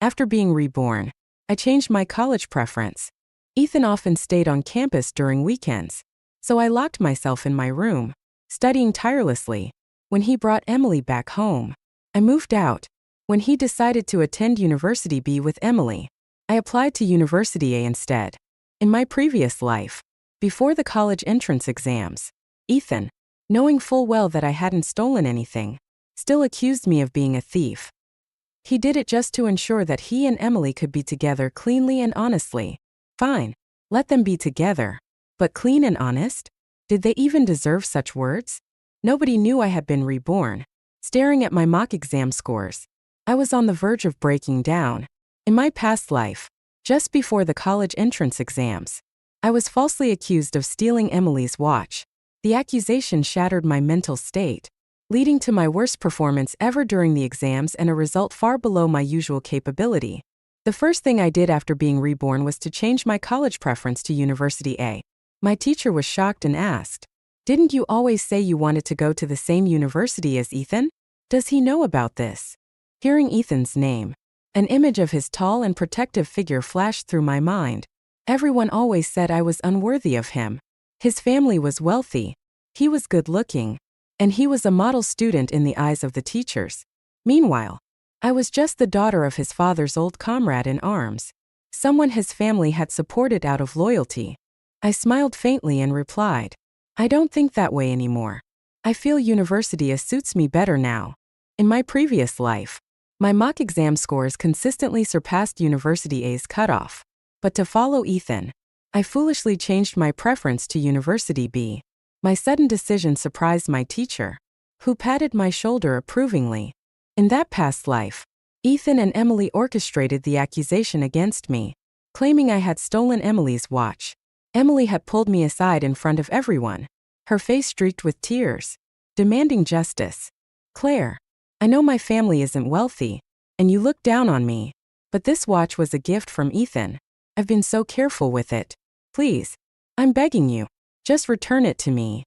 After being reborn, I changed my college preference. Ethan often stayed on campus during weekends, so I locked myself in my room, studying tirelessly. When he brought Emily back home, I moved out. When he decided to attend University B with Emily, I applied to University A instead. In my previous life, before the college entrance exams, Ethan, knowing full well that I hadn't stolen anything, still accused me of being a thief. He did it just to ensure that he and Emily could be together cleanly and honestly. Fine, let them be together. But clean and honest? Did they even deserve such words? Nobody knew I had been reborn. Staring at my mock exam scores, I was on the verge of breaking down. In my past life, just before the college entrance exams, I was falsely accused of stealing Emily's watch. The accusation shattered my mental state, leading to my worst performance ever during the exams and a result far below my usual capability. The first thing I did after being reborn was to change my college preference to University A. My teacher was shocked and asked, "Didn't you always say you wanted to go to the same university as Ethan? Does he know about this?" Hearing Ethan's name, an image of his tall and protective figure flashed through my mind. Everyone always said I was unworthy of him. His family was wealthy, he was good-looking, and he was a model student in the eyes of the teachers. Meanwhile, I was just the daughter of his father's old comrade in arms, someone his family had supported out of loyalty. I smiled faintly and replied, "I don't think that way anymore. I feel University A suits me better now." In my previous life, my mock exam scores consistently surpassed University A's cutoff. But to follow Ethan, I foolishly changed my preference to University B. My sudden decision surprised my teacher, who patted my shoulder approvingly. In that past life, Ethan and Emily orchestrated the accusation against me, claiming I had stolen Emily's watch. Emily had pulled me aside in front of everyone, her face streaked with tears, demanding justice. "Claire, I know my family isn't wealthy, and you look down on me, but this watch was a gift from Ethan. I've been so careful with it. Please, I'm begging you, just return it to me,"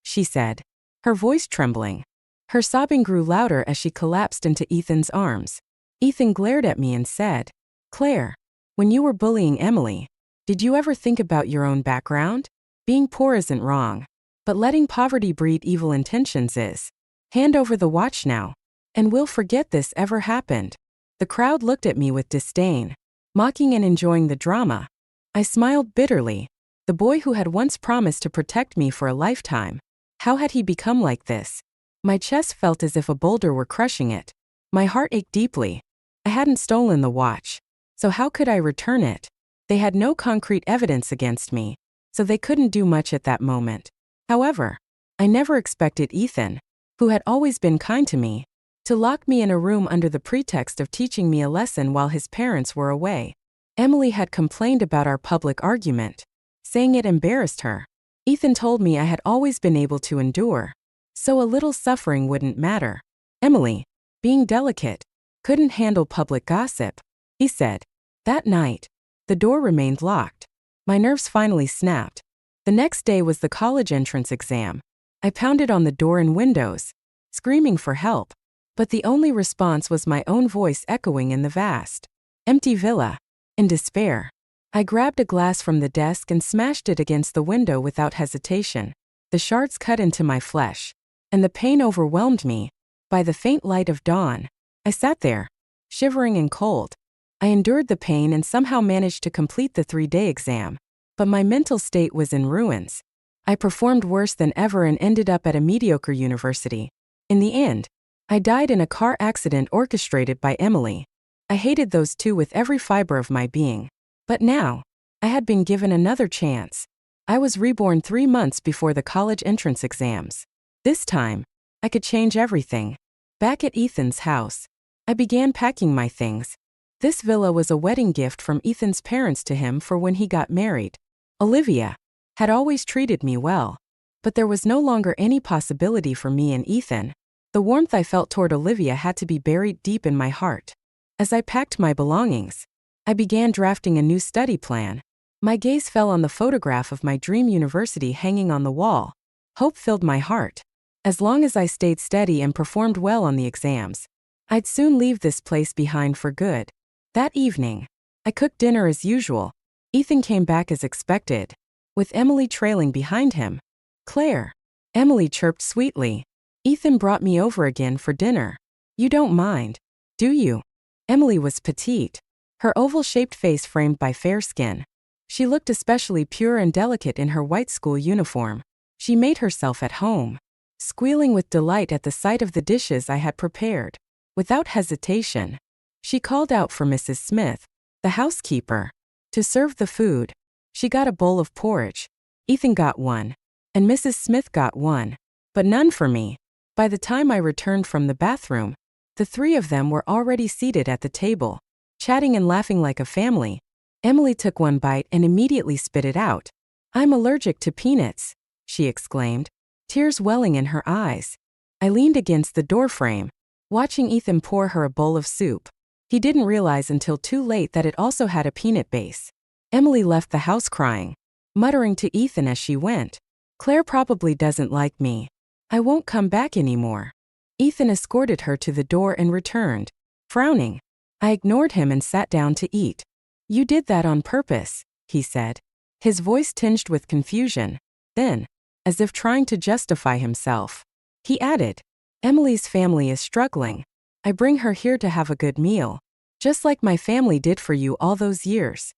she said, her voice trembling. Her sobbing grew louder as she collapsed into Ethan's arms. Ethan glared at me and said, "Claire, when you were bullying Emily, did you ever think about your own background? Being poor isn't wrong, but letting poverty breed evil intentions is. Hand over the watch now, and we'll forget this ever happened." The crowd looked at me with disdain, mocking and enjoying the drama. I smiled bitterly. The boy who had once promised to protect me for a lifetime, how had he become like this? My chest felt as if a boulder were crushing it. My heart ached deeply. I hadn't stolen the watch, so how could I return it? They had no concrete evidence against me, so they couldn't do much at that moment. However, I never expected Ethan, who had always been kind to me, to lock me in a room under the pretext of teaching me a lesson while his parents were away. Emily had complained about our public argument, saying it embarrassed her. Ethan told me I had always been able to endure, so a little suffering wouldn't matter. Emily, being delicate, couldn't handle public gossip, he said. That night, the door remained locked. My nerves finally snapped. The next day was the college entrance exam. I pounded on the door and windows, screaming for help, but the only response was my own voice echoing in the vast, empty villa. In despair, I grabbed a glass from the desk and smashed it against the window without hesitation. The shards cut into my flesh, and the pain overwhelmed me. By the faint light of dawn, I sat there, shivering and cold. I endured the pain and somehow managed to complete the 3-day exam, but my mental state was in ruins. I performed worse than ever and ended up at a mediocre university. In the end, I died in a car accident orchestrated by Emily. I hated those two with every fiber of my being. But now, I had been given another chance. I was reborn 3 months before the college entrance exams. This time, I could change everything. Back at Ethan's house, I began packing my things. This villa was a wedding gift from Ethan's parents to him for when he got married. Olivia had always treated me well, but there was no longer any possibility for me and Ethan. The warmth I felt toward Olivia had to be buried deep in my heart. As I packed my belongings, I began drafting a new study plan. My gaze fell on the photograph of my dream university hanging on the wall. Hope filled my heart. As long as I stayed steady and performed well on the exams, I'd soon leave this place behind for good. That evening, I cooked dinner as usual. Ethan came back as expected, with Emily trailing behind him. "Claire," Emily chirped sweetly. "Ethan brought me over again for dinner. You don't mind, do you?" Emily was petite, her oval-shaped face framed by fair skin. She looked especially pure and delicate in her white school uniform. She made herself at home, squealing with delight at the sight of the dishes I had prepared. Without hesitation, she called out for Mrs. Smith, the housekeeper, to serve the food. She got a bowl of porridge. Ethan got one, and Mrs. Smith got one, but none for me. By the time I returned from the bathroom, the three of them were already seated at the table, chatting and laughing like a family. Emily took one bite and immediately spit it out. "I'm allergic to peanuts," she exclaimed, tears welling in her eyes. I leaned against the doorframe, watching Ethan pour her a bowl of soup. He didn't realize until too late that it also had a peanut base. Emily left the house crying, muttering to Ethan as she went, "Claire probably doesn't like me. I won't come back anymore." Ethan escorted her to the door and returned, frowning. I ignored him and sat down to eat. "You did that on purpose," he said, his voice tinged with confusion. Then, as if trying to justify himself, he added, "Emily's family is struggling. I bring her here to have a good meal, just like my family did for you all those years."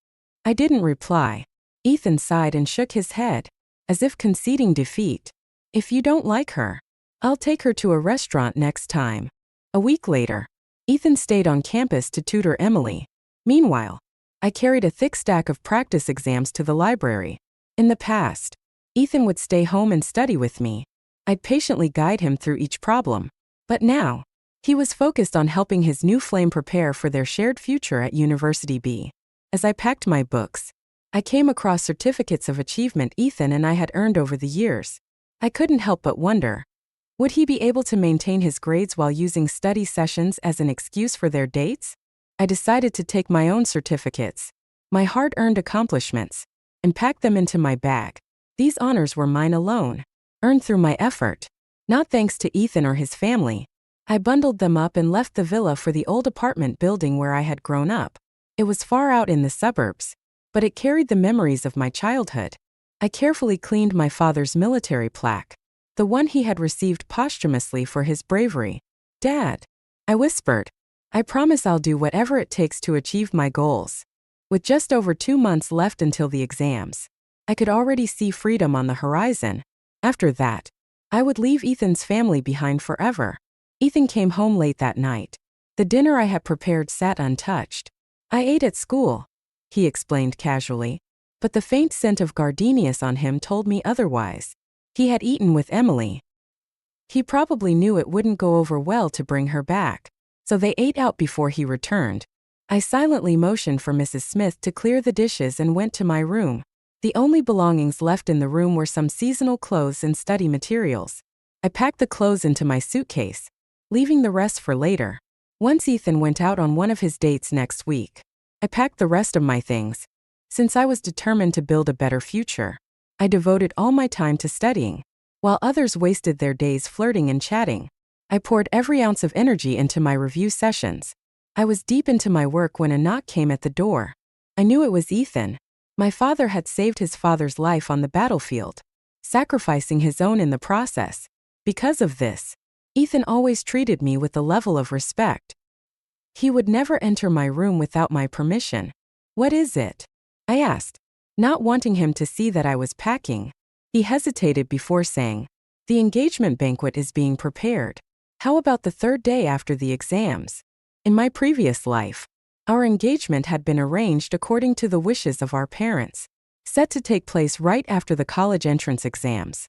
I didn't reply. Ethan sighed and shook his head, as if conceding defeat. "If you don't like her, I'll take her to a restaurant next time." A week later, Ethan stayed on campus to tutor Emily. Meanwhile, I carried a thick stack of practice exams to the library. In the past, Ethan would stay home and study with me. I'd patiently guide him through each problem. But now, he was focused on helping his new flame prepare for their shared future at University B. As I packed my books, I came across certificates of achievement Ethan and I had earned over the years. I couldn't help but wonder, would he be able to maintain his grades while using study sessions as an excuse for their dates? I decided to take my own certificates, my hard-earned accomplishments, and pack them into my bag. These honors were mine alone, earned through my effort, not thanks to Ethan or his family. I bundled them up and left the villa for the old apartment building where I had grown up. It was far out in the suburbs, but it carried the memories of my childhood. I carefully cleaned my father's military plaque, the one he had received posthumously for his bravery. "Dad," I whispered, "I promise I'll do whatever it takes to achieve my goals." With just over 2 months left until the exams, I could already see freedom on the horizon. After that, I would leave Ethan's family behind forever. Ethan came home late that night. The dinner I had prepared sat untouched. "I ate at school," he explained casually, but the faint scent of gardenias on him told me otherwise. He had eaten with Emily. He probably knew it wouldn't go over well to bring her back, so they ate out before he returned. I silently motioned for Mrs. Smith to clear the dishes and went to my room. The only belongings left in the room were some seasonal clothes and study materials. I packed the clothes into my suitcase, leaving the rest for later. Once Ethan went out on one of his dates next week, I packed the rest of my things. Since I was determined to build a better future, I devoted all my time to studying, while others wasted their days flirting and chatting. I poured every ounce of energy into my review sessions. I was deep into my work when a knock came at the door. I knew it was Ethan. My father had saved his father's life on the battlefield, sacrificing his own in the process. Because of this, Ethan always treated me with a level of respect. He would never enter my room without my permission. "What is it?" I asked, not wanting him to see that I was packing. He hesitated before saying, "The engagement banquet is being prepared. How about the third day after the exams?" In my previous life, our engagement had been arranged according to the wishes of our parents, set to take place right after the college entrance exams.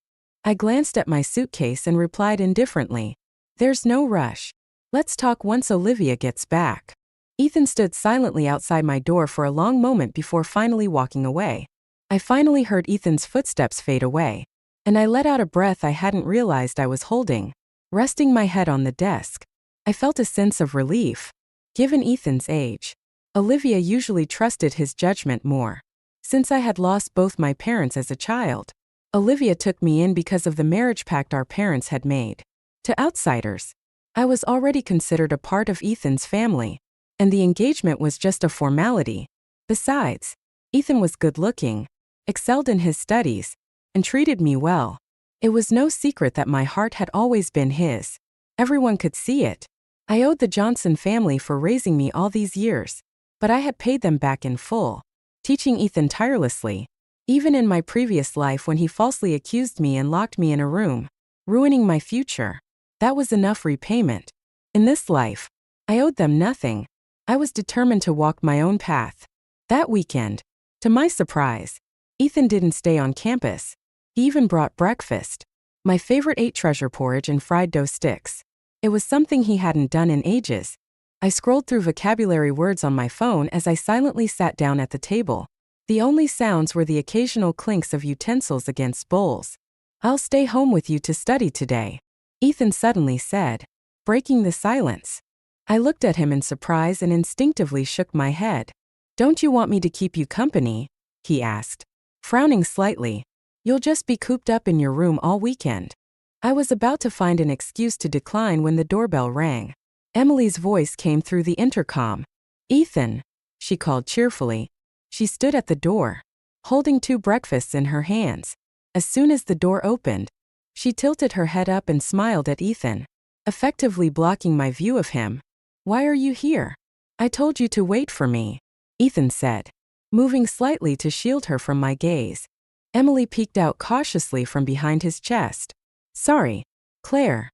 I glanced at my suitcase and replied indifferently, "There's no rush. Let's talk once Olivia gets back." Ethan stood silently outside my door for a long moment before finally walking away. I finally heard Ethan's footsteps fade away, and I let out a breath I hadn't realized I was holding. Resting my head on the desk, I felt a sense of relief. Given Ethan's age, Olivia usually trusted his judgment more. Since I had lost both my parents as a child, Olivia took me in because of the marriage pact our parents had made. To outsiders, I was already considered a part of Ethan's family. and the engagement was just a formality. Besides, Ethan was good-looking, excelled in his studies, and treated me well. It was no secret that my heart had always been his. Everyone could see it. I owed the Johnson family for raising me all these years, but I had paid them back in full, teaching Ethan tirelessly, even in my previous life when he falsely accused me and locked me in a room, ruining my future. That was enough repayment. In this life, I owed them nothing. I was determined to walk my own path. That weekend, to my surprise, Ethan didn't stay on campus. He even brought breakfast. My favorite ate treasure porridge and fried dough sticks. It was something he hadn't done in ages. I scrolled through vocabulary words on my phone as I silently sat down at the table. The only sounds were the occasional clinks of utensils against bowls. "I'll stay home with you to study today," Ethan suddenly said, breaking the silence. I looked at him in surprise and instinctively shook my head. "Don't you want me to keep you company?" he asked, frowning slightly. "You'll just be cooped up in your room all weekend." I was about to find an excuse to decline when the doorbell rang. Emily's voice came through the intercom. "Ethan," she called cheerfully. She stood at the door, holding 2 breakfasts in her hands. As soon as the door opened, she tilted her head up and smiled at Ethan, effectively blocking my view of him. "Why are you here?" "I told you to wait for me," Ethan said, moving slightly to shield her from my gaze. Emily peeked out cautiously from behind his chest. "Sorry, Claire,"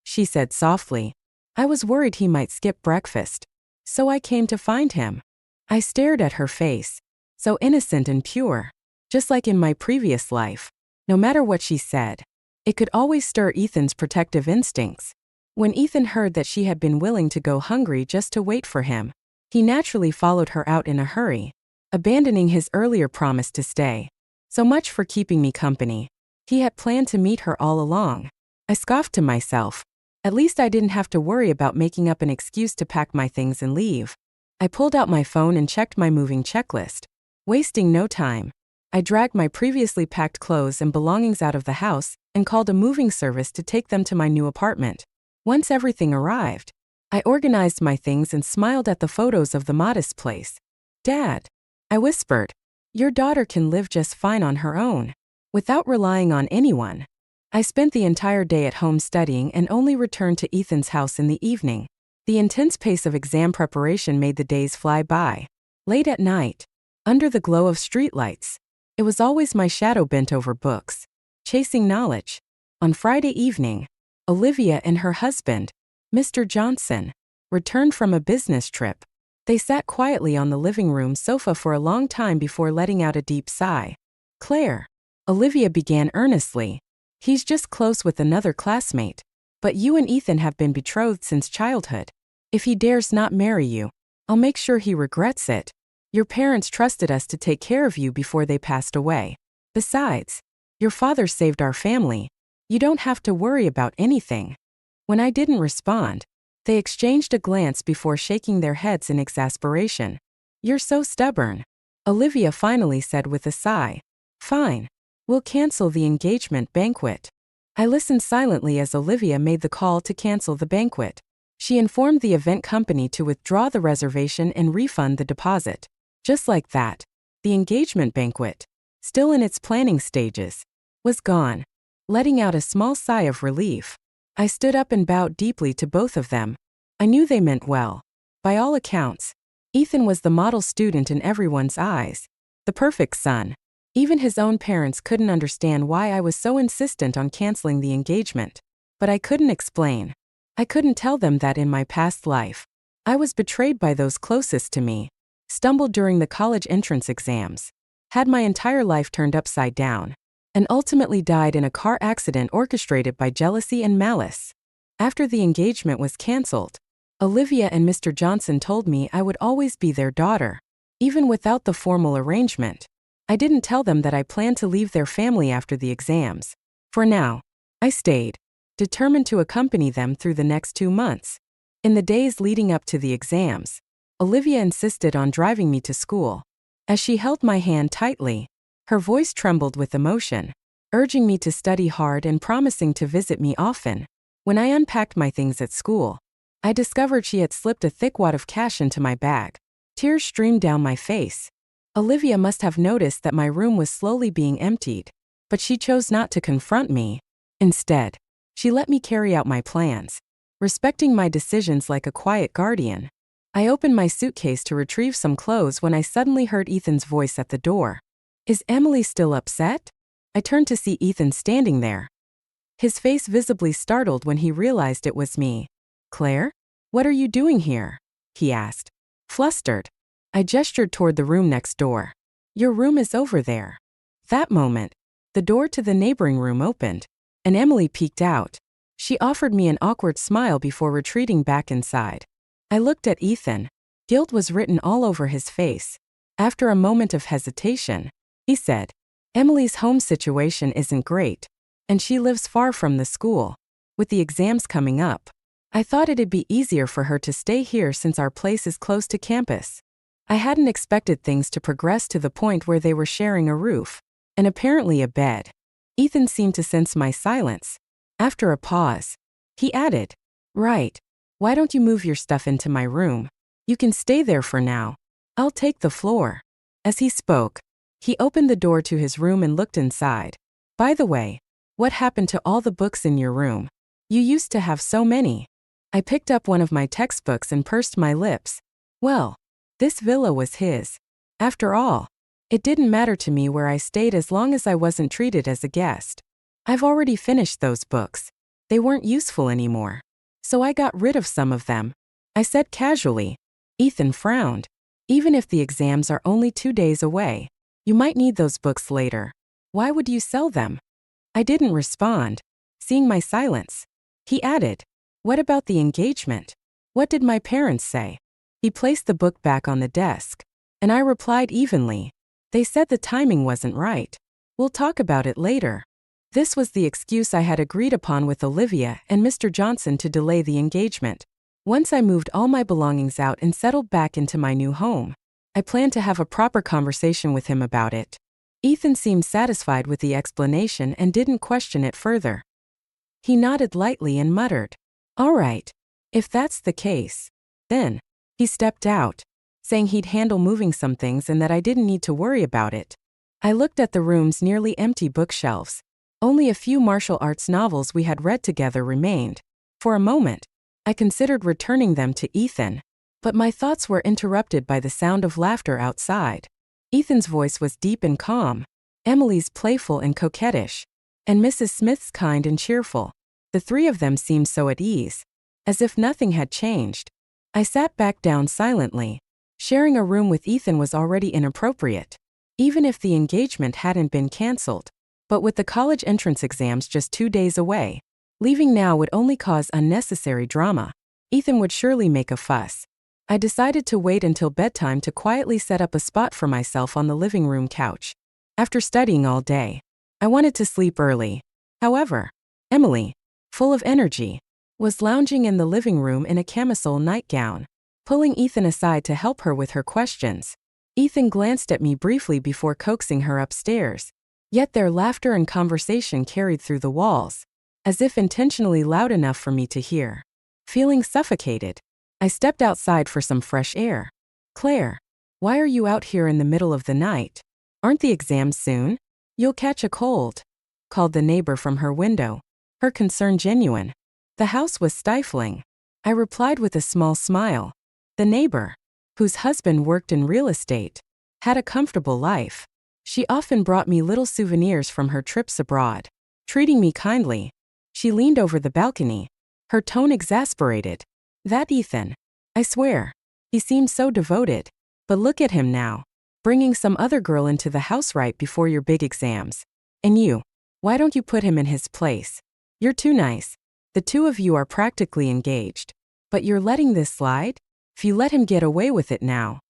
she said softly. "I was worried he might skip breakfast, so I came to find him." I stared at her face, so innocent and pure, just like in my previous life. No matter what she said, it could always stir Ethan's protective instincts. When Ethan heard that she had been willing to go hungry just to wait for him, he naturally followed her out in a hurry, abandoning his earlier promise to stay. So much for keeping me company. He had planned to meet her all along. I scoffed to myself. At least I didn't have to worry about making up an excuse to pack my things and leave. I pulled out my phone and checked my moving checklist. Wasting no time, I dragged my previously packed clothes and belongings out of the house and called a moving service to take them to my new apartment. Once everything arrived, I organized my things and smiled at the photos of the modest place. "Dad," I whispered, "your daughter can live just fine on her own, without relying on anyone." I spent the entire day at home studying and only returned to Ethan's house in the evening. The intense pace of exam preparation made the days fly by. Late at night, under the glow of streetlights, it was always my shadow bent over books, chasing knowledge. On Friday evening, Olivia and her husband, Mr. Johnson, returned from a business trip. They sat quietly on the living room sofa for a long time before letting out a deep sigh. "Claire," Olivia began earnestly, "he's just close with another classmate, but you and Ethan have been betrothed since childhood. If he dares not marry you, I'll make sure he regrets it. Your parents trusted us to take care of you before they passed away. Besides, your father saved our family. You don't have to worry about anything." When I didn't respond, they exchanged a glance before shaking their heads in exasperation. "You're so stubborn," Olivia finally said with a sigh. "Fine. We'll cancel the engagement banquet." I listened silently as Olivia made the call to cancel the banquet. She informed the event company to withdraw the reservation and refund the deposit. Just like that, the engagement banquet, still in its planning stages, was gone. Letting out a small sigh of relief, I stood up and bowed deeply to both of them. I knew they meant well. By all accounts, Ethan was the model student in everyone's eyes, the perfect son. Even his own parents couldn't understand why I was so insistent on canceling the engagement. But I couldn't explain. I couldn't tell them that in my past life, I was betrayed by those closest to me, stumbled during the college entrance exams, had my entire life turned upside down, and ultimately died in a car accident orchestrated by jealousy and malice. After the engagement was canceled, Olivia and Mr. Johnson told me I would always be their daughter, even without the formal arrangement. I didn't tell them that I planned to leave their family after the exams. For now, I stayed, determined to accompany them through the next 2 months. In the days leading up to the exams, Olivia insisted on driving me to school. As she held my hand tightly, her voice trembled with emotion, urging me to study hard and promising to visit me often. When I unpacked my things at school, I discovered she had slipped a thick wad of cash into my bag. Tears streamed down my face. Olivia must have noticed that my room was slowly being emptied, but she chose not to confront me. Instead, she let me carry out my plans, respecting my decisions like a quiet guardian. I opened my suitcase to retrieve some clothes when I suddenly heard Ethan's voice at the door. Is Emily still upset? I turned to see Ethan standing there. His face visibly startled when he realized it was me. Claire? What are you doing here? He asked. Flustered, I gestured toward the room next door. Your room is over there. That moment, the door to the neighboring room opened, and Emily peeked out. She offered me an awkward smile before retreating back inside. I looked at Ethan. Guilt was written all over his face. After a moment of hesitation, he said, Emily's home situation isn't great, and she lives far from the school. With the exams coming up, I thought it'd be easier for her to stay here since our place is close to campus. I hadn't expected things to progress to the point where they were sharing a roof, and apparently a bed. Ethan seemed to sense my silence. After a pause, he added, Right. Why don't you move your stuff into my room? You can stay there for now. I'll take the floor. As he spoke, he opened the door to his room and looked inside. By the way, what happened to all the books in your room? You used to have so many. I picked up one of my textbooks and pursed my lips. Well, this villa was his. After all, it didn't matter to me where I stayed as long as I wasn't treated as a guest. I've already finished those books. They weren't useful anymore. So I got rid of some of them. I said casually. Ethan frowned. Even if the exams are only 2 days away, you might need those books later. Why would you sell them? I didn't respond, seeing my silence. He added, What about the engagement? What did my parents say? He placed the book back on the desk, and I replied evenly. They said the timing wasn't right. We'll talk about it later. This was the excuse I had agreed upon with Olivia and Mr. Johnson to delay the engagement. Once I moved all my belongings out and settled back into my new home, I planned to have a proper conversation with him about it. Ethan seemed satisfied with the explanation and didn't question it further. He nodded lightly and muttered, All right. If that's the case, then. He stepped out, saying he'd handle moving some things and that I didn't need to worry about it. I looked at the room's nearly empty bookshelves. Only a few martial arts novels we had read together remained. For a moment, I considered returning them to Ethan, but my thoughts were interrupted by the sound of laughter outside. Ethan's voice was deep and calm, Emily's playful and coquettish, and Mrs. Smith's kind and cheerful. The three of them seemed so at ease, as if nothing had changed. I sat back down silently. Sharing a room with Ethan was already inappropriate, even if the engagement hadn't been canceled. But with the college entrance exams just 2 days away, leaving now would only cause unnecessary drama. Ethan would surely make a fuss. I decided to wait until bedtime to quietly set up a spot for myself on the living room couch. After studying all day, I wanted to sleep early. However, Emily, full of energy, was lounging in the living room in a camisole nightgown, pulling Ethan aside to help her with her questions. Ethan glanced at me briefly before coaxing her upstairs. Yet their laughter and conversation carried through the walls, as if intentionally loud enough for me to hear. Feeling suffocated, I stepped outside for some fresh air. Claire, why are you out here in the middle of the night? Aren't the exams soon? You'll catch a cold, called the neighbor from her window, her concern genuine. The house was stifling. I replied with a small smile. The neighbor, whose husband worked in real estate, had a comfortable life. She often brought me little souvenirs from her trips abroad, treating me kindly. She leaned over the balcony, her tone exasperated. That Ethan, I swear, he seemed so devoted. But look at him now, bringing some other girl into the house right before your big exams. And you, why don't you put him in his place? You're too nice. The two of you are practically engaged. But you're letting this slide? If you let him get away with it now,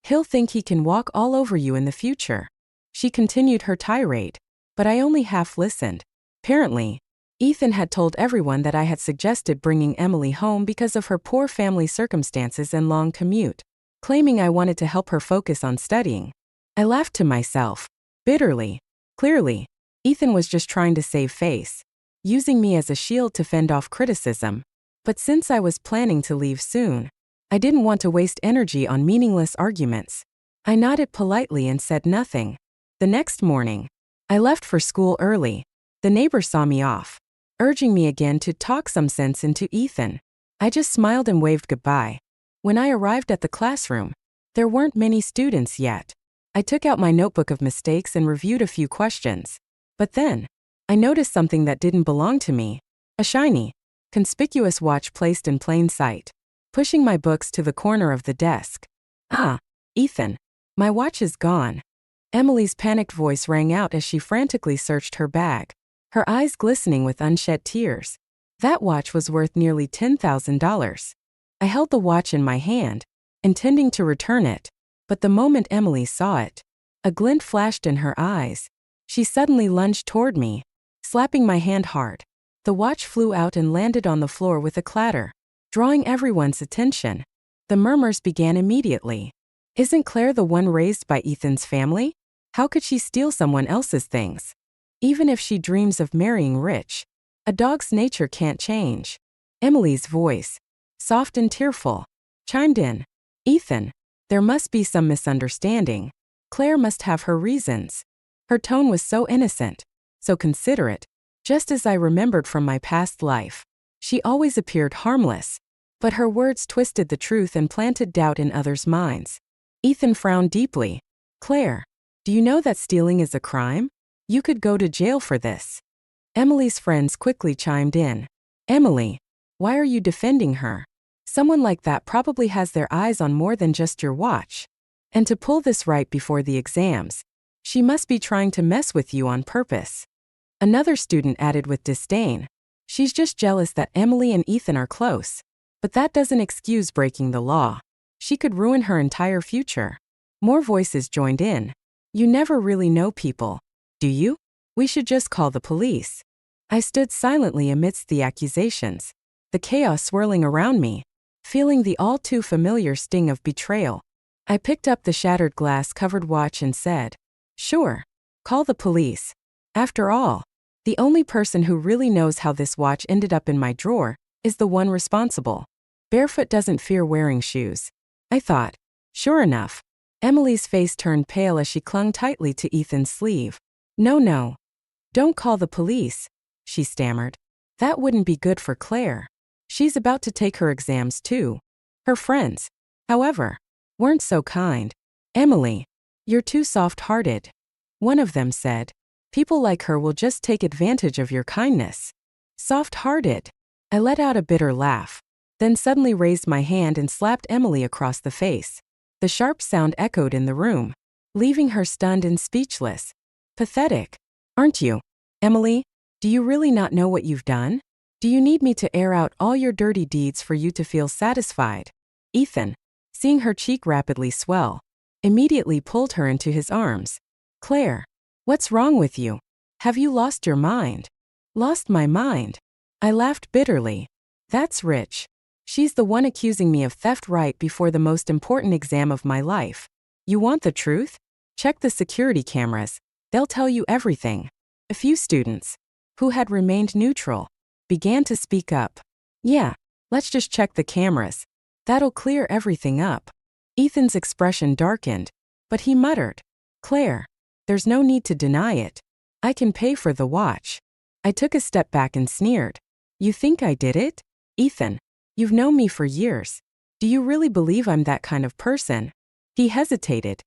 he'll think he can walk all over you in the future. She continued her tirade, but I only half listened. Apparently, Ethan had told everyone that I had suggested bringing Emily home because of her poor family circumstances and long commute, claiming I wanted to help her focus on studying. I laughed to myself, bitterly. Clearly, Ethan was just trying to save face, using me as a shield to fend off criticism. But since I was planning to leave soon, I didn't want to waste energy on meaningless arguments. I nodded politely and said nothing. The next morning, I left for school early. The neighbor saw me off, urging me again to talk some sense into Ethan. I just smiled and waved goodbye. When I arrived at the classroom, there weren't many students yet. I took out my notebook of mistakes and reviewed a few questions. But then, I noticed something that didn't belong to me. A shiny, conspicuous watch placed in plain sight. Pushing my books to the corner of the desk. Ah, Ethan, my watch is gone. Emily's panicked voice rang out as she frantically searched her bag, her eyes glistening with unshed tears. That watch was worth nearly $10,000. I held the watch in my hand, intending to return it, but the moment Emily saw it, a glint flashed in her eyes. She suddenly lunged toward me, slapping my hand hard. The watch flew out and landed on the floor with a clatter, drawing everyone's attention. The murmurs began immediately. Isn't Claire the one raised by Ethan's family? How could she steal someone else's things? Even if she dreams of marrying rich, a dog's nature can't change. Emily's voice, soft and tearful, chimed in. Ethan, there must be some misunderstanding. Claire must have her reasons. Her tone was so innocent, so considerate, just as I remembered from my past life. She always appeared harmless, but her words twisted the truth and planted doubt in others' minds. Ethan frowned deeply. Claire, do you know that stealing is a crime? You could go to jail for this. Emily's friends quickly chimed in. Emily, why are you defending her? Someone like that probably has their eyes on more than just your watch. And to pull this right before the exams, she must be trying to mess with you on purpose. Another student added with disdain. She's just jealous that Emily and Ethan are close. But that doesn't excuse breaking the law. She could ruin her entire future. More voices joined in. You never really know people, do you? We should just call the police. I stood silently amidst the accusations, the chaos swirling around me, feeling the all too familiar sting of betrayal. I picked up the shattered glass-covered watch and said, Sure, call the police. After all, the only person who really knows how this watch ended up in my drawer is the one responsible. Barefoot doesn't fear wearing shoes, I thought. Sure enough, Emily's face turned pale as she clung tightly to Ethan's sleeve. No, don't call the police, she stammered. That wouldn't be good for Claire. She's about to take her exams too. Her friends, however, weren't so kind. Emily, you're too soft-hearted. One of them said. People like her will just take advantage of your kindness. Soft-hearted. I let out a bitter laugh, then suddenly raised my hand and slapped Emily across the face. The sharp sound echoed in the room, leaving her stunned and speechless. Pathetic, aren't you? Emily, do you really not know what you've done? Do you need me to air out all your dirty deeds for you to feel satisfied? Ethan, seeing her cheek rapidly swell, immediately pulled her into his arms. Claire, what's wrong with you? Have you lost your mind? Lost my mind? I laughed bitterly. That's Rich. She's the one accusing me of theft right before the most important exam of my life. You want the truth? Check the security cameras. They'll tell you everything. A few students, who had remained neutral, began to speak up. Yeah, let's just check the cameras. That'll clear everything up. Ethan's expression darkened, but he muttered, Claire, there's no need to deny it. I can pay for the watch. I took a step back and sneered. You think I did it? Ethan, you've known me for years. Do you really believe I'm that kind of person? He hesitated,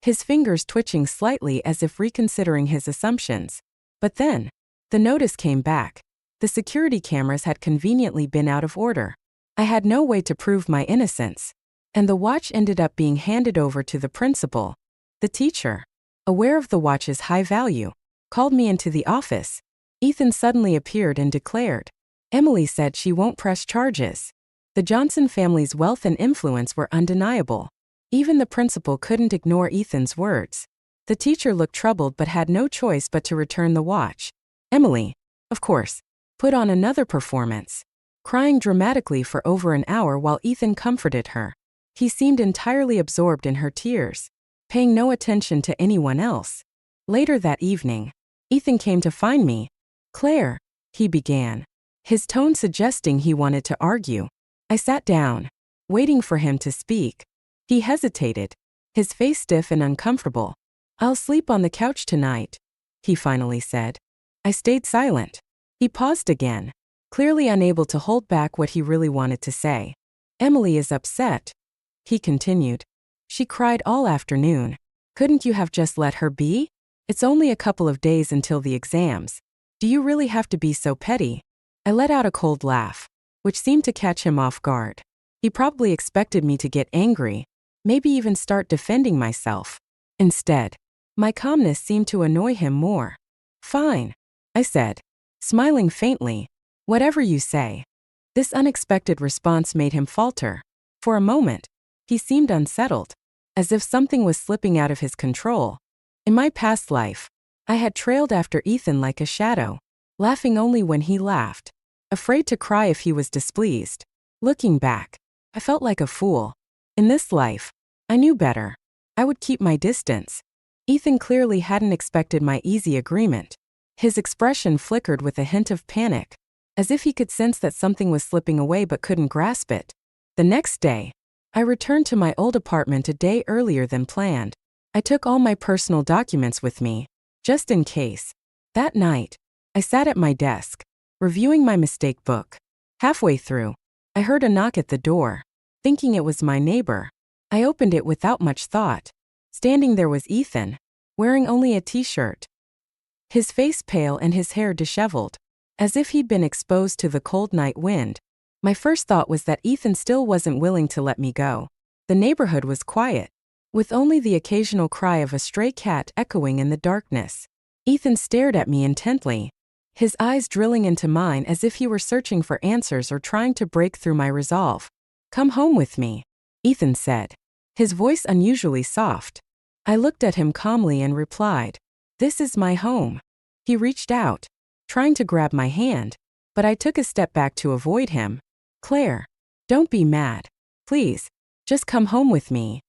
his fingers twitching slightly as if reconsidering his assumptions. But then, the notice came back. The security cameras had conveniently been out of order. I had no way to prove my innocence, and the watch ended up being handed over to the principal. The teacher, aware of the watch's high value, called me into the office. Ethan suddenly appeared and declared, Emily said she won't press charges. The Johnson family's wealth and influence were undeniable. Even the principal couldn't ignore Ethan's words. The teacher looked troubled but had no choice but to return the watch. Emily, of course, put on another performance, crying dramatically for over an hour while Ethan comforted her. He seemed entirely absorbed in her tears, paying no attention to anyone else. Later that evening, Ethan came to find me. Claire, he began. his tone suggesting he wanted to argue. I sat down, waiting for him to speak. He hesitated, his face stiff and uncomfortable. "I'll sleep on the couch tonight," he finally said. I stayed silent. He paused again, clearly unable to hold back what he really wanted to say. "Emily is upset," he continued. "She cried all afternoon. Couldn't you have just let her be? It's only a couple of days until the exams. Do you really have to be so petty?" I let out a cold laugh, which seemed to catch him off guard. He probably expected me to get angry, maybe even start defending myself. Instead, my calmness seemed to annoy him more. "Fine," I said, smiling faintly. "Whatever you say." This unexpected response made him falter. For a moment, he seemed unsettled, as if something was slipping out of his control. In my past life, I had trailed after Ethan like a shadow, laughing only when he laughed, afraid to cry if he was displeased. Looking back, I felt like a fool. In this life, I knew better. I would keep my distance. Ethan clearly hadn't expected my easy agreement. His expression flickered with a hint of panic, as if he could sense that something was slipping away but couldn't grasp it. The next day, I returned to my old apartment a day earlier than planned. I took all my personal documents with me, just in case. That night, I sat at my desk, reviewing my mistake book. Halfway through, I heard a knock at the door. Thinking it was my neighbor, I opened it without much thought. Standing there was Ethan, wearing only a t-shirt. His face pale and his hair disheveled, as if he'd been exposed to the cold night wind. My first thought was that Ethan still wasn't willing to let me go. The neighborhood was quiet, with only the occasional cry of a stray cat echoing in the darkness. Ethan stared at me intently, his eyes drilling into mine as if he were searching for answers or trying to break through my resolve. "Come home with me," Ethan said, his voice unusually soft. I looked at him calmly and replied, "This is my home." He reached out, trying to grab my hand, but I took a step back to avoid him. "Claire, don't be mad. Please, just come home with me,"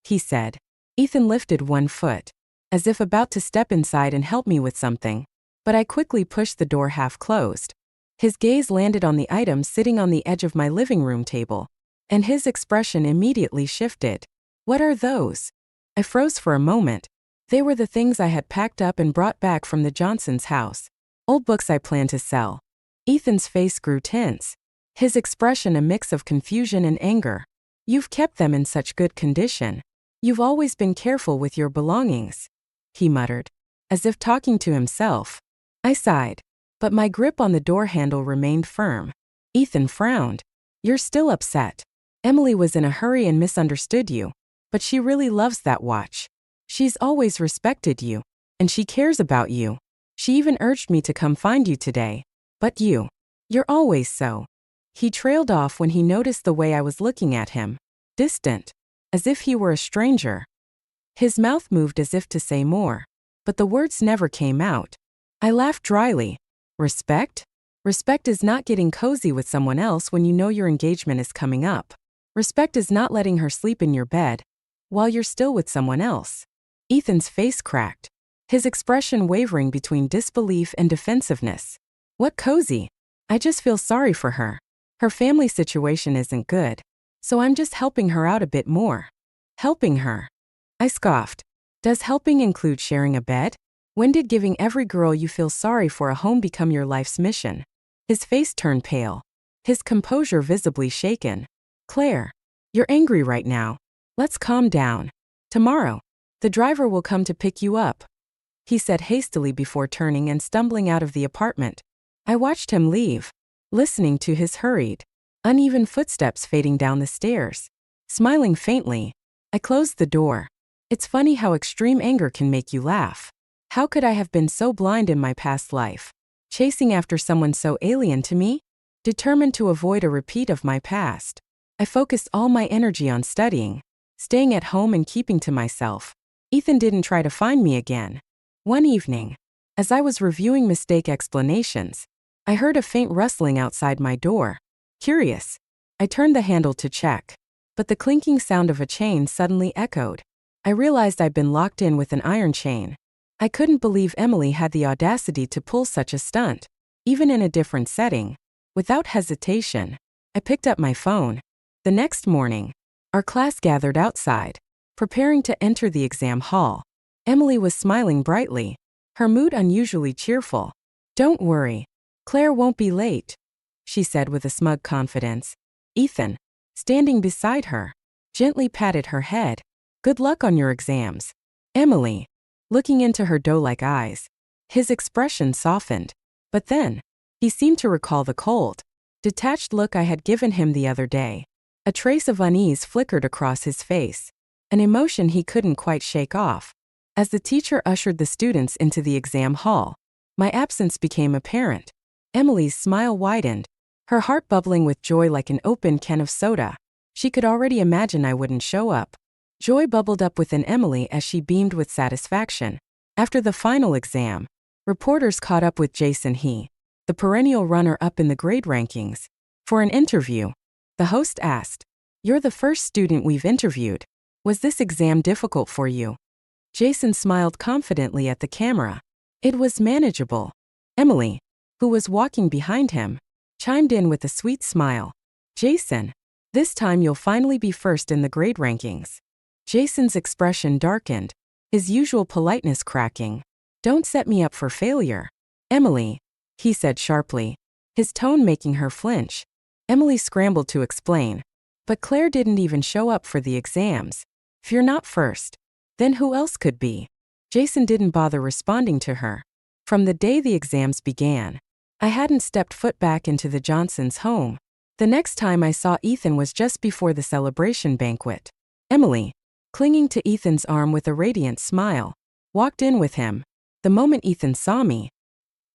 he said. Ethan lifted one foot, as if about to step inside and help me with something, but I quickly pushed the door half closed. His gaze landed on the items sitting on the edge of my living room table, and his expression immediately shifted. "What are those?" I froze for a moment. They were the things I had packed up and brought back from the Johnsons' house. Old books I planned to sell. Ethan's face grew tense, his expression a mix of confusion and anger. "You've kept them in such good condition. You've always been careful with your belongings," he muttered, as if talking to himself. I sighed, but my grip on the door handle remained firm. Ethan frowned. "You're still upset. Emily was in a hurry and misunderstood you, but she really loves that watch. She's always respected you, and she cares about you. She even urged me to come find you today. But you're always so." He trailed off when he noticed the way I was looking at him, distant, as if he were a stranger. His mouth moved as if to say more, but the words never came out. I laughed dryly. "Respect? Respect is not getting cozy with someone else when you know your engagement is coming up. Respect is not letting her sleep in your bed while you're still with someone else." Ethan's face cracked, his expression wavering between disbelief and defensiveness. "What cozy? I just feel sorry for her. Her family situation isn't good, so I'm just helping her out a bit more." "Helping her?" I scoffed. "Does helping include sharing a bed? When did giving every girl you feel sorry for a home become your life's mission?" His face turned pale, his composure visibly shaken. "Claire, you're angry right now. Let's calm down. Tomorrow, the driver will come to pick you up," he said hastily before turning and stumbling out of the apartment. I watched him leave, listening to his hurried, uneven footsteps fading down the stairs. Smiling faintly, I closed the door. It's funny how extreme anger can make you laugh. How could I have been so blind in my past life, chasing after someone so alien to me? Determined to avoid a repeat of my past, I focused all my energy on studying, staying at home and keeping to myself. Ethan didn't try to find me again. One evening, as I was reviewing mistake explanations, I heard a faint rustling outside my door. Curious, I turned the handle to check, but the clinking sound of a chain suddenly echoed. I realized I'd been locked in with an iron chain. I couldn't believe Emily had the audacity to pull such a stunt, even in a different setting. Without hesitation, I picked up my phone. The next morning, our class gathered outside, preparing to enter the exam hall. Emily was smiling brightly, her mood unusually cheerful. "Don't worry, Claire won't be late," she said with a smug confidence. Ethan, standing beside her, gently patted her head. "Good luck on your exams." Emily, looking into her doe-like eyes, his expression softened. But then, he seemed to recall the cold, detached look I had given him the other day. A trace of unease flickered across his face, an emotion he couldn't quite shake off. As the teacher ushered the students into the exam hall, my absence became apparent. Emily's smile widened, her heart bubbling with joy like an open can of soda. She could already imagine I wouldn't show up. Joy bubbled up within Emily as she beamed with satisfaction. After the final exam, reporters caught up with Jason He, the perennial runner-up in the grade rankings. For an interview, the host asked, "You're the first student we've interviewed. Was this exam difficult for you?" Jason smiled confidently at the camera. "It was manageable." Emily, who was walking behind him, chimed in with a sweet smile. "Jason, this time you'll finally be first in the grade rankings." Jason's expression darkened, his usual politeness cracking. "Don't set me up for failure, Emily," he said sharply, his tone making her flinch. Emily scrambled to explain. "But Claire didn't even show up for the exams. If you're not first, then who else could be?" Jason didn't bother responding to her. From the day the exams began, I hadn't stepped foot back into the Johnsons' home. The next time I saw Ethan was just before the celebration banquet. Emily, clinging to Ethan's arm with a radiant smile, walked in with him. The moment Ethan saw me,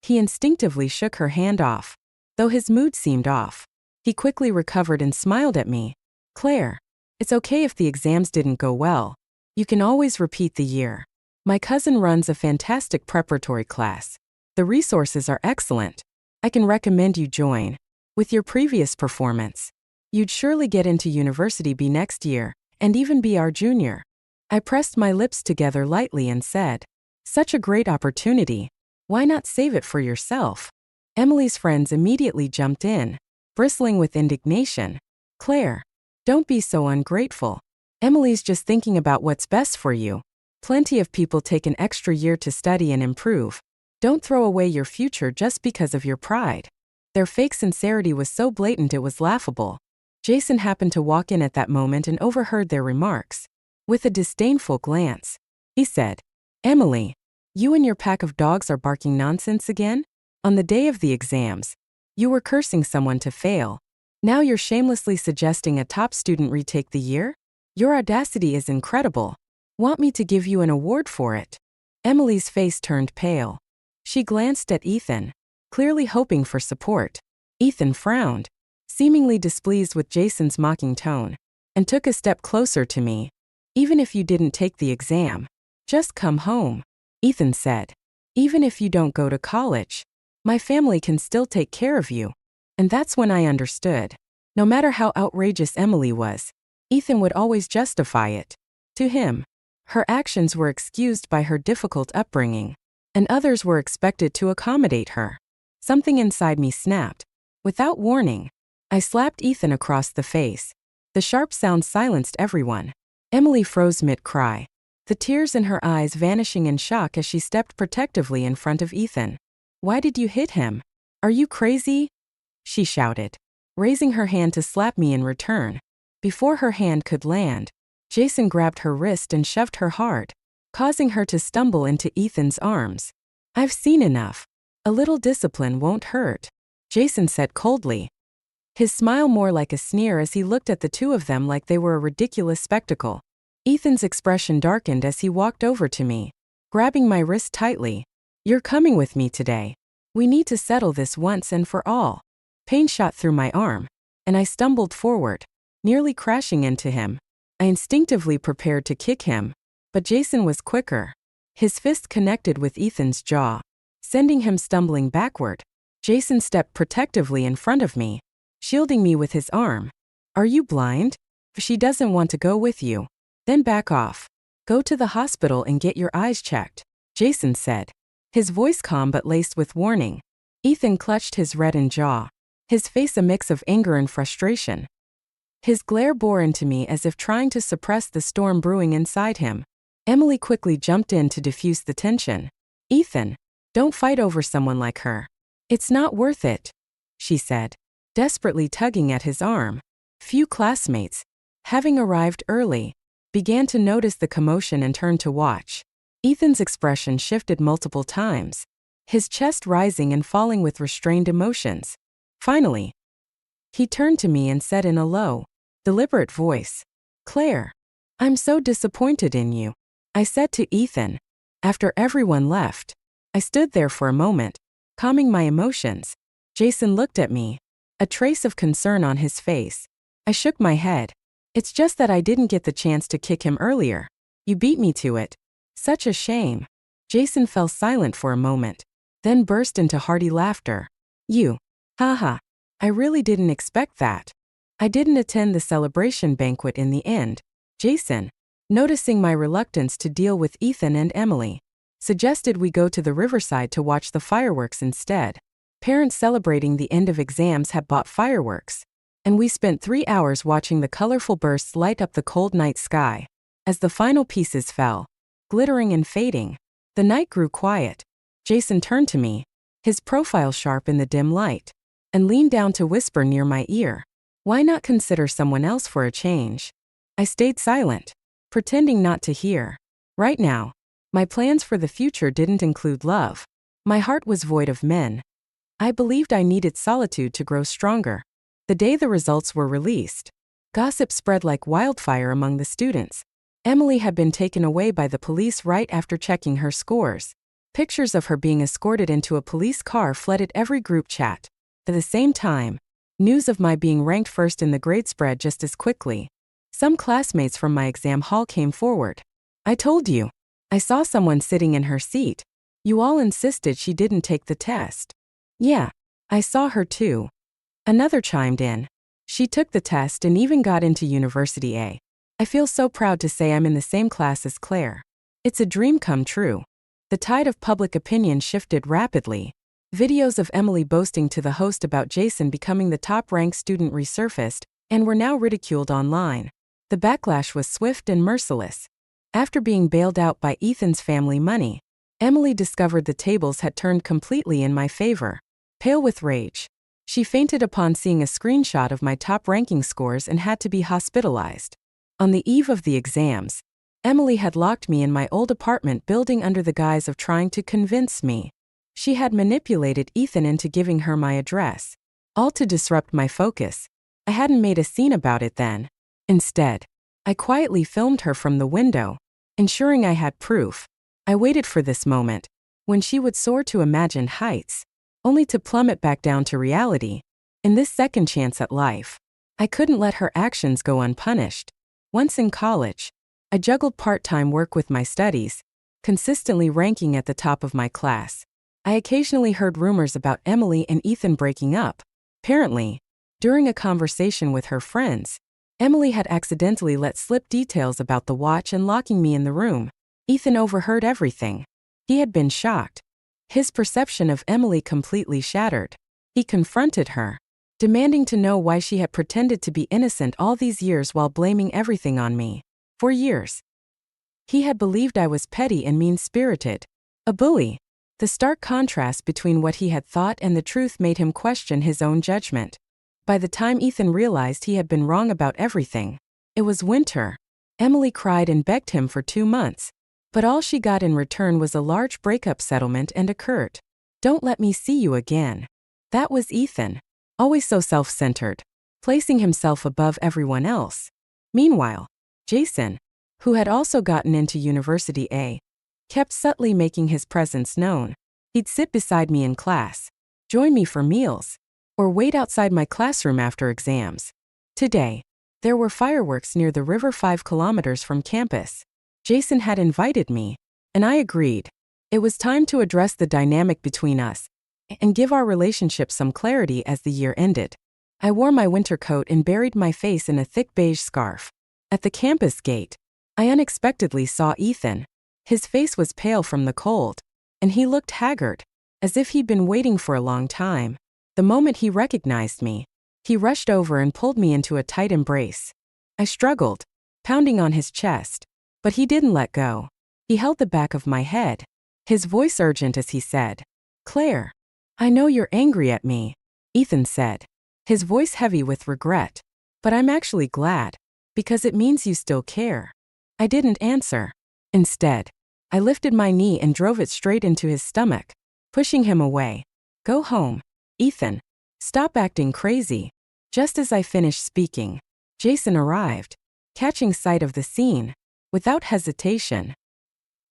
he instinctively shook her hand off. Though his mood seemed off, he quickly recovered and smiled at me. "Claire, it's okay if the exams didn't go well. You can always repeat the year. My cousin runs a fantastic preparatory class. The resources are excellent. I can recommend you join. With your previous performance, you'd surely get into University B next year, and even be our junior." I pressed my lips together lightly and said, "Such a great opportunity. Why not save it for yourself?" Emily's friends immediately jumped in, bristling with indignation. "Claire, don't be so ungrateful. Emily's just thinking about what's best for you. Plenty of people take an extra year to study and improve. Don't throw away your future just because of your pride." Their fake sincerity was so blatant it was laughable. Jason happened to walk in at that moment and overheard their remarks. With a disdainful glance, he said, "Emily, you and your pack of dogs are barking nonsense again? On the day of the exams, you were cursing someone to fail. Now you're shamelessly suggesting a top student retake the year? Your audacity is incredible. Want me to give you an award for it?" Emily's face turned pale. She glanced at Ethan, clearly hoping for support. Ethan frowned, seemingly displeased with Jason's mocking tone, and took a step closer to me. "Even if you didn't take the exam, just come home," Ethan said. "Even if you don't go to college, my family can still take care of you." And that's when I understood. No matter how outrageous Emily was, Ethan would always justify it. To him, her actions were excused by her difficult upbringing, and others were expected to accommodate her. Something inside me snapped. Without warning, I slapped Ethan across the face. The sharp sound silenced everyone. Emily froze mid-cry, the tears in her eyes vanishing in shock as she stepped protectively in front of Ethan. "Why did you hit him? Are you crazy?" she shouted, raising her hand to slap me in return. Before her hand could land, Jason grabbed her wrist and shoved her hard, causing her to stumble into Ethan's arms. "I've seen enough. A little discipline won't hurt," Jason said coldly, his smile more like a sneer as he looked at the two of them like they were a ridiculous spectacle. Ethan's expression darkened as he walked over to me, grabbing my wrist tightly. "You're coming with me today. We need to settle this once and for all." Pain shot through my arm, and I stumbled forward, nearly crashing into him. I instinctively prepared to kick him, but Jason was quicker. His fist connected with Ethan's jaw, sending him stumbling backward. Jason stepped protectively in front of me, shielding me with his arm. "Are you blind? She doesn't want to go with you. Then back off. Go to the hospital and get your eyes checked," Jason said, his voice calm but laced with warning. Ethan clutched his reddened jaw, his face a mix of anger and frustration. His glare bore into me as if trying to suppress the storm brewing inside him. Emily quickly jumped in to diffuse the tension. "Ethan, don't fight over someone like her. It's not worth it," she said, desperately tugging at his arm. Few classmates, having arrived early, began to notice the commotion and turned to watch. Ethan's expression shifted multiple times, his chest rising and falling with restrained emotions. Finally, he turned to me and said in a low, deliberate voice, "Claire, I'm so disappointed in you," I said to Ethan. After everyone left, I stood there for a moment, calming my emotions. Jason looked at me, a trace of concern on his face. I shook my head. "It's just that I didn't get the chance to kick him earlier. You beat me to it. Such a shame." Jason fell silent for a moment, then burst into hearty laughter. "You. Haha. I really didn't expect that." I didn't attend the celebration banquet in the end. Jason, noticing my reluctance to deal with Ethan and Emily, suggested we go to the riverside to watch the fireworks instead. Parents celebrating the end of exams had bought fireworks, and we spent 3 hours watching the colorful bursts light up the cold night sky. As the final pieces fell, glittering and fading, the night grew quiet. Jason turned to me, his profile sharp in the dim light, and leaned down to whisper near my ear, "Why not consider someone else for a change?" I stayed silent, pretending not to hear. Right now, my plans for the future didn't include love. My heart was void of men. I believed I needed solitude to grow stronger. The day the results were released, gossip spread like wildfire among the students. Emily had been taken away by the police right after checking her scores. Pictures of her being escorted into a police car flooded every group chat. At the same time, news of my being ranked first in the grade spread just as quickly. Some classmates from my exam hall came forward. "I told you. I saw someone sitting in her seat. You all insisted she didn't take the test." "Yeah, I saw her too." Another chimed in. "She took the test and even got into University A. I feel so proud to say I'm in the same class as Claire. It's a dream come true." The tide of public opinion shifted rapidly. Videos of Emily boasting to the host about Jason becoming the top-ranked student resurfaced and were now ridiculed online. The backlash was swift and merciless. After being bailed out by Ethan's family money, Emily discovered the tables had turned completely in my favor. Pale with rage, she fainted upon seeing a screenshot of my top-ranking scores and had to be hospitalized. On the eve of the exams, Emily had locked me in my old apartment building under the guise of trying to convince me. She had manipulated Ethan into giving her my address, all to disrupt my focus. I hadn't made a scene about it then. Instead, I quietly filmed her from the window, ensuring I had proof. I waited for this moment, when she would soar to imagined heights, only to plummet back down to reality. In this second chance at life, I couldn't let her actions go unpunished. Once in college, I juggled part-time work with my studies, consistently ranking at the top of my class. I occasionally heard rumors about Emily and Ethan breaking up. Apparently, during a conversation with her friends, Emily had accidentally let slip details about the watch and locking me in the room. Ethan overheard everything. He had been shocked. His perception of Emily completely shattered. He confronted her, demanding to know why she had pretended to be innocent all these years while blaming everything on me. For years, he had believed I was petty and mean-spirited, a bully. The stark contrast between what he had thought and the truth made him question his own judgment. By the time Ethan realized he had been wrong about everything, it was winter. Emily cried and begged him for 2 months, but all she got in return was a large breakup settlement and a curt, "Don't let me see you again." That was Ethan, always so self-centered, placing himself above everyone else. Meanwhile, Jason, who had also gotten into University A, kept subtly making his presence known. He'd sit beside me in class, join me for meals, or wait outside my classroom after exams. Today, there were fireworks near the river 5 kilometers from campus. Jason had invited me, and I agreed. It was time to address the dynamic between us and give our relationship some clarity as the year ended. I wore my winter coat and buried my face in a thick beige scarf. At the campus gate, I unexpectedly saw Ethan. His face was pale from the cold, and he looked haggard, as if he'd been waiting for a long time. The moment he recognized me, he rushed over and pulled me into a tight embrace. I struggled, pounding on his chest, but he didn't let go. He held the back of my head, his voice urgent as he said, "Claire, I know you're angry at me," Ethan said, his voice heavy with regret. "But I'm actually glad, because it means you still care." I didn't answer. Instead, I lifted my knee and drove it straight into his stomach, pushing him away. "Go home, Ethan. Stop acting crazy." Just as I finished speaking, Jason arrived, catching sight of the scene. Without hesitation,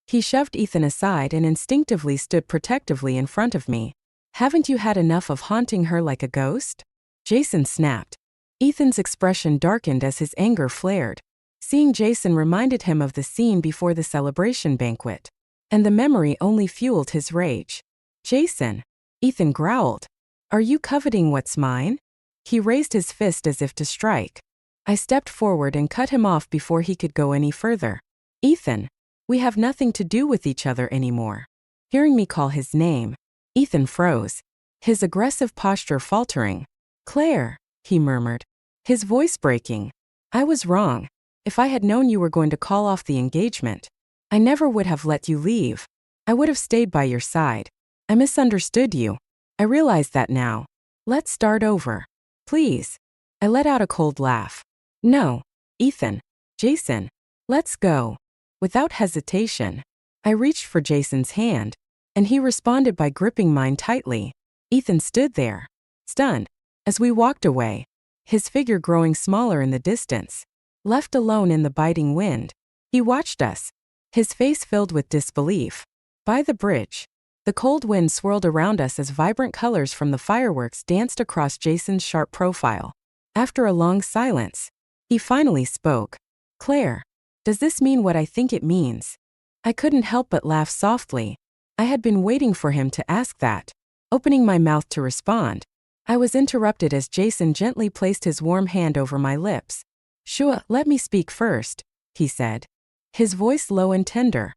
he shoved Ethan aside and instinctively stood protectively in front of me. "Haven't you had enough of haunting her like a ghost?" Jason snapped. Ethan's expression darkened as his anger flared. Seeing Jason reminded him of the scene before the celebration banquet, and the memory only fueled his rage. "Jason," Ethan growled, "are you coveting what's mine?" He raised his fist as if to strike. I stepped forward and cut him off before he could go any further. "Ethan, we have nothing to do with each other anymore." Hearing me call his name, Ethan froze, his aggressive posture faltering. "Claire," he murmured, his voice breaking. "I was wrong. If I had known you were going to call off the engagement, I never would have let you leave. I would have stayed by your side. I misunderstood you. I realize that now. Let's start over. Please." I let out a cold laugh. "No, Ethan. Jason. Let's go." Without hesitation, I reached for Jason's hand, and he responded by gripping mine tightly. Ethan stood there, stunned, as we walked away, his figure growing smaller in the distance. Left alone in the biting wind, he watched us, his face filled with disbelief. By the bridge, the cold wind swirled around us as vibrant colors from the fireworks danced across Jason's sharp profile. After a long silence, he finally spoke. "Claire, does this mean what I think it means?" I couldn't help but laugh softly. I had been waiting for him to ask that. Opening my mouth to respond, I was interrupted as Jason gently placed his warm hand over my lips. "Sure, let me speak first," he said, his voice low and tender.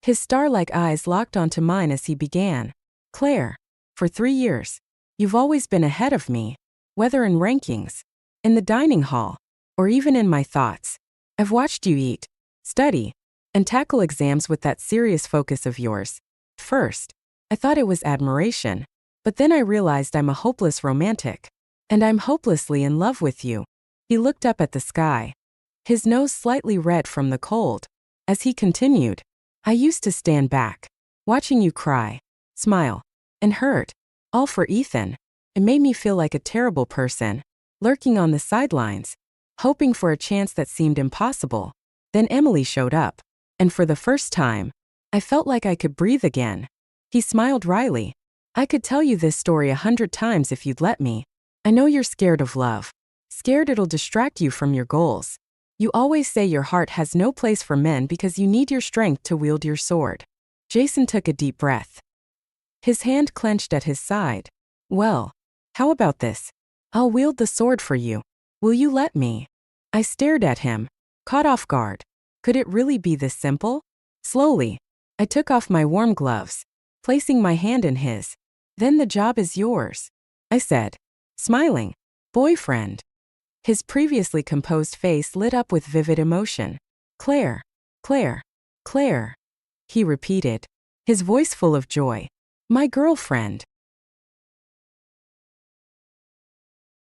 His star-like eyes locked onto mine as he began. "Claire, for 3 years, you've always been ahead of me, whether in rankings, in the dining hall, or even in my thoughts. I've watched you eat, study, and tackle exams with that serious focus of yours. First, I thought it was admiration, but then I realized I'm a hopeless romantic, and I'm hopelessly in love with you." He looked up at the sky, his nose slightly red from the cold. As he continued, "I used to stand back, watching you cry, smile, and hurt, all for Ethan. It made me feel like a terrible person, lurking on the sidelines, hoping for a chance that seemed impossible. Then Emily showed up, and for the first time, I felt like I could breathe again." He smiled wryly. "I could tell you this story 100 times if you'd let me. I know you're scared of love. Scared it'll distract you from your goals. You always say your heart has no place for men because you need your strength to wield your sword." Jason took a deep breath, his hand clenched at his side. "Well, how about this? I'll wield the sword for you. Will you let me?" I stared at him, caught off guard. Could it really be this simple? Slowly, I took off my warm gloves, placing my hand in his. "Then the job is yours," I said, smiling. "Boyfriend." His previously composed face lit up with vivid emotion. "Claire, Claire, Claire," he repeated, his voice full of joy. "My girlfriend."